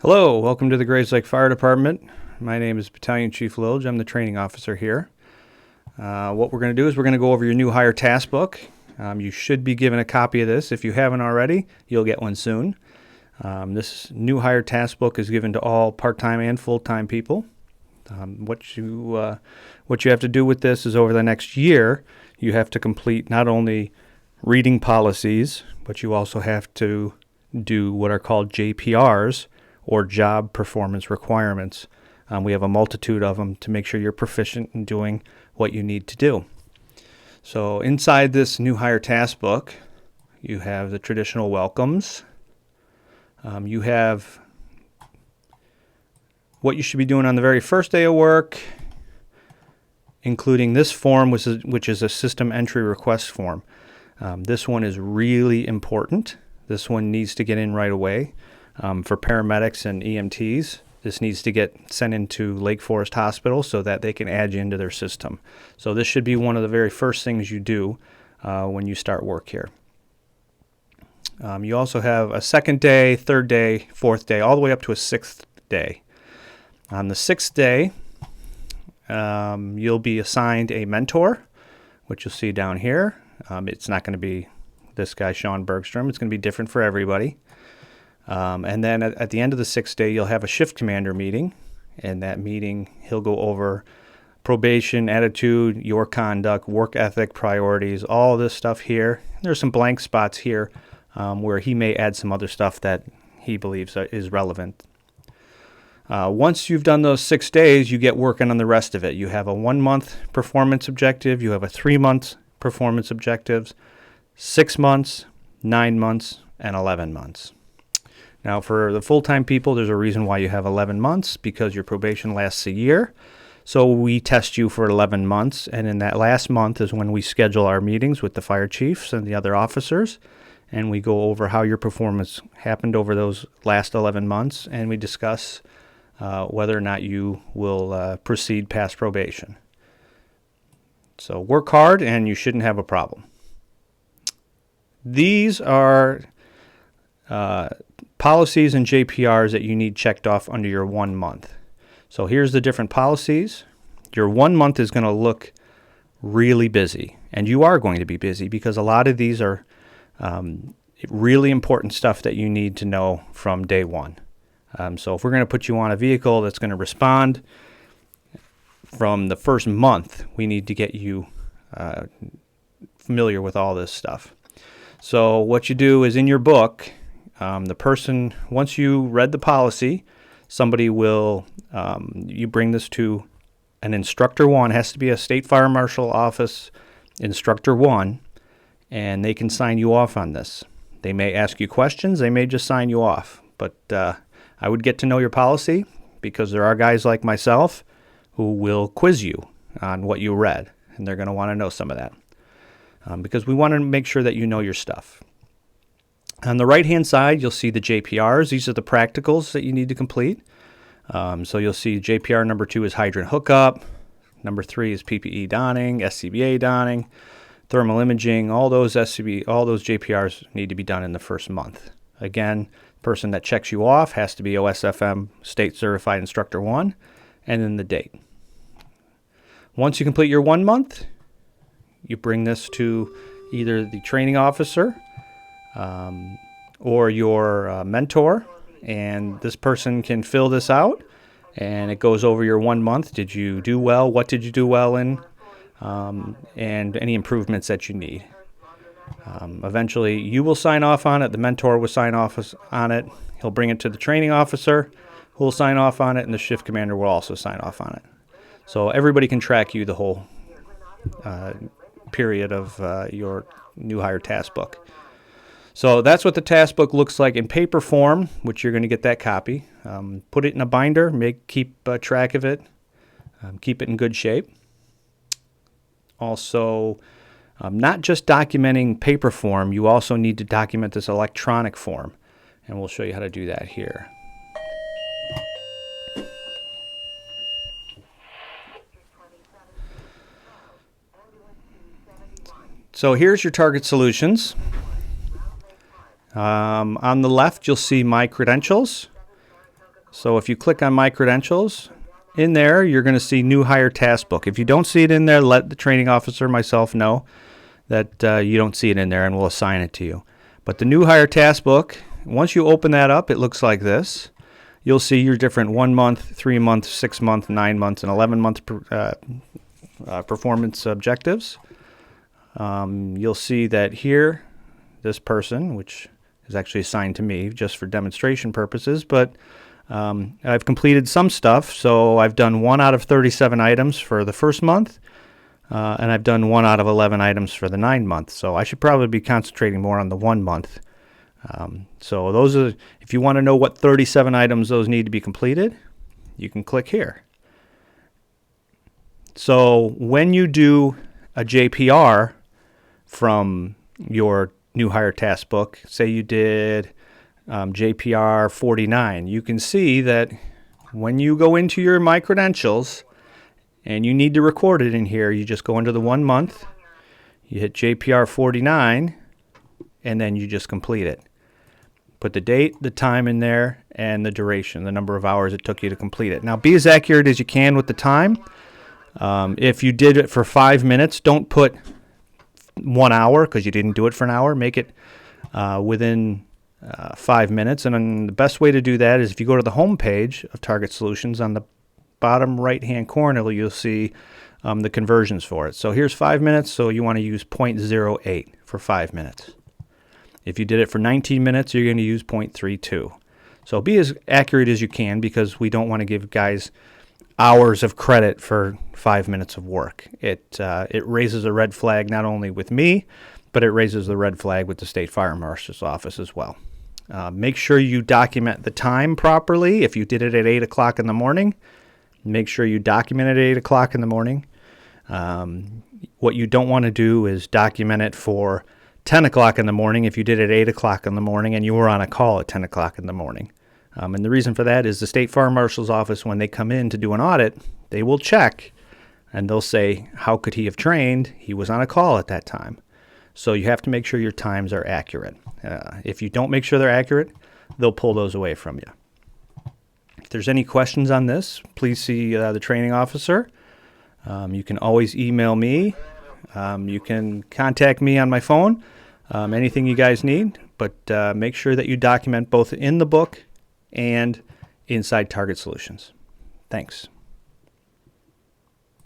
Hello, welcome to the Grayslake Fire Department. My name is Battalion Chief Lilge. I'm the training officer here. What we're going to do is we're going to go over your new hire task book. You should be given a copy of this. If you haven't already, you'll get one soon. This new hire task book is given to all part-time and full-time people. What you have to do with this is over the next year, you have to complete not only reading policies, but you also have to do what are called JPRs, or job performance requirements. We have a multitude of them to make sure you're proficient in doing what you need to do. So inside this new hire task book, you have the traditional welcomes. You have what you should be doing on the very first day of work, including this form, which is a system entry request form. This one is really important. This one needs to get in right away. For paramedics and EMTs, this needs to get sent into Lake Forest Hospital so that they can add you into their system. So this should be one of the very first things you do when you start work here. You also have a second day, third day, fourth day, all the way up to a sixth day. On the sixth day, you'll be assigned a mentor, which you'll see down here. It's not going to be this guy, Sean Bergstrom. It's going to be different for everybody. And then at the end of the sixth day, you'll have a shift commander meeting. In that meeting, he'll go over probation, attitude, your conduct, work ethic, priorities, all this stuff here. There's some blank spots here where he may add some other stuff that he believes is relevant. Once you've done those 6 days, you get working on the rest of it. You have a 1-month performance objective. You have a 3-month performance objectives, 6 months, 9 months, and 11 months. Now, for the full-time people, there's a reason why you have 11 months, because your probation lasts a year. So we test you for 11 months, and in that last month is when we schedule our meetings with the fire chiefs and the other officers, and we go over how your performance happened over those last 11 months, and we discuss whether or not you will proceed past probation. So work hard, and you shouldn't have a problem. These are policies and JPRs that you need checked off under your 1 month. So here's the different policies. Your 1 month is going to look really busy, and you are going to be busy because a lot of these are really important stuff that you need to know from day one. So if we're going to put you on a vehicle that's going to respond from the first month, we need to get you familiar with all this stuff. So what you do is in your book, the person, once you read the policy, somebody will, you bring this to an instructor one. It has to be a state fire marshal office instructor one, and they can sign you off on this. They may ask you questions. They may just sign you off. But I would get to know your policy, because there are guys like myself who will quiz you on what you read, and they're going to want to know some of that, because we want to make sure that you know your stuff. On the right-hand side, you'll see the JPRs. These are the practicals that you need to complete. So you'll see JPR number 2 is hydrant hookup. Number 3 is PPE donning, SCBA donning, thermal imaging. All those JPRs need to be done in the first month. Again, person that checks you off has to be OSFM State Certified Instructor 1, and then the date. Once you complete your 1 month, you bring this to either the training officer or your mentor, and this person can fill this out, and it goes over your 1 month. Did you do well? What did you do well in? And any improvements that you need. Eventually, you will sign off on it. The mentor will sign off on it. He'll bring it to the training officer, who will sign off on it, and the shift commander will also sign off on it. So everybody can track you the whole period of your new hire task book. So that's what the task book looks like in paper form, which you're going to get that copy. Put it in a binder, keep track of it, keep it in good shape. Also, not just documenting paper form, you also need to document this electronic form, and we'll show you how to do that here. So here's your target solutions. On the left, you'll see my credentials. So if you click on My Credentials, in there you're going to see New Hire Task Book. If you don't see it in there, let the training officer, myself, know that you don't see it in there, and we'll assign it to you. But the New Hire Task Book, once you open that up, it looks like this. You'll see your different 1 month, 3 month, 6 month, 9 months, and 11 month performance objectives. You'll see that here, this person, which is actually assigned to me just for demonstration purposes, but I've completed some stuff. So I've done 1 out of 37 items for the first month, and I've done 1 out of 11 items for the 9 months. So I should probably be concentrating more on the 1 month. So those are, if you want to know what 37 items those need to be completed, you can click here. So when you do a JPR from your New Hire Task Book, say you did JPR 49, you can see that when you go into your My Credentials and you need to record it in here, you just go into the 1 month, you hit JPR 49, and then you just complete it. Put the date, the time in there, and the duration, the number of hours it took you to complete it. Now, be as accurate as you can with the time. If you did it for 5 minutes, don't put 1 hour because you didn't do it for an hour. Make it within 5 minutes. And then the best way to do that is if you go to the home page of Target Solutions, on the bottom right-hand corner, you'll see the conversions for it. So here's 5 minutes, so you want to use 0.08 for 5 minutes. If you did it for 19 minutes, you're going to use 0.32. So be as accurate as you can, because we don't want to give guys hours of credit for 5 minutes of work. It raises a red flag not only with me, but it raises the red flag with the State Fire Marshal's Office as well. Make sure you document the time properly. If you did it at 8 o'clock in the morning, make sure you document it at 8 o'clock in the morning. What you don't want to do is document it for 10 o'clock in the morning if you did it at 8 o'clock in the morning and you were on a call at 10 o'clock in the morning. And the reason for that is the State Fire Marshal's Office, when they come in to do an audit, they will check and they'll say, how could he have trained? He was on a call at that time. So you have to make sure your times are accurate. If you don't make sure they're accurate, they'll pull those away from you. If there's any questions on this, please see the training officer. You can always email me. You can contact me on my phone. Anything you guys need, but make sure that you document both in the book and inside Target Solutions. Thanks.